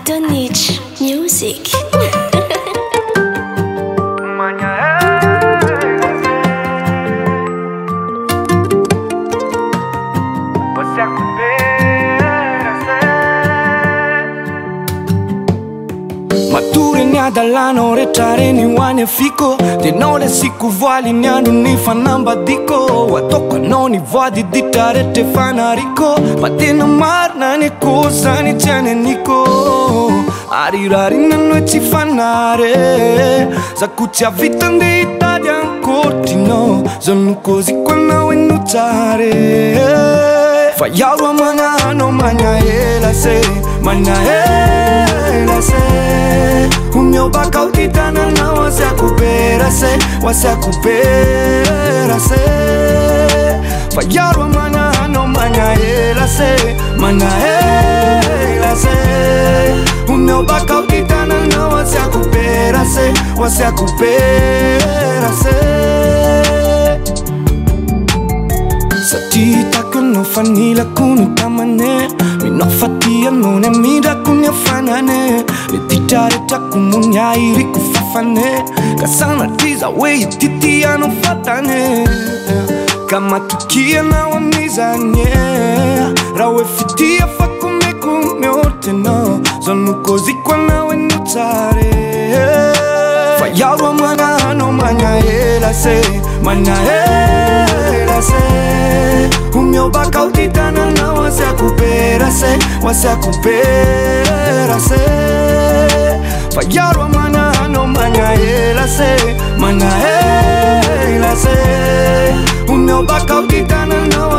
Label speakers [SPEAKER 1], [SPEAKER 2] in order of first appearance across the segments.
[SPEAKER 1] Adonich Music.
[SPEAKER 2] Maturinha dall'anno recciare ni wane fico di nore siku vuali nyando ni fanamba diko watoko no ni vuadi ditare te fanarico ma te no marna ni cosa ni tiene niko arirari non ci fanare sakuti a vita di Italia ancora no sono così quando vuoi nuotare fai auro mana no magna e la se magna e la se o meu bacau de dana não você recupera se falhar a mana não manha ela se o meu bacau de dana não você recupera se Satita che non fanila con tamane mi no fatia non è mira con mia fanane le titare ta comunia iri ku fafane kasana tiza we titia no fatane kama tukia na wamizanye rawe fitia fa come orteno sono così quando vuoi nuotare fai auro mana no magna ela se o meu bacau de dana não você recupera se falhar a mana no manha ela se o meu bacau de dana não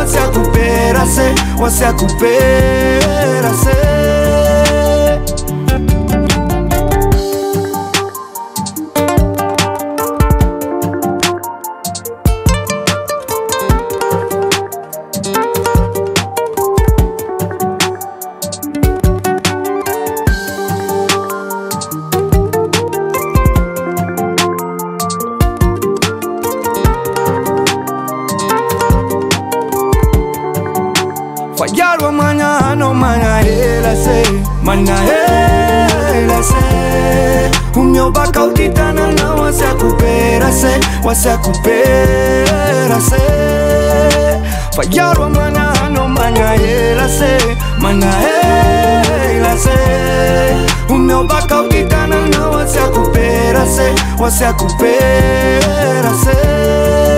[SPEAKER 2] você recupera se falhar a manhã no manhã ela se o meu bacau de dana não você recupera se falhar a manhã no manhã ela se o meu bacau de dana não você recupera se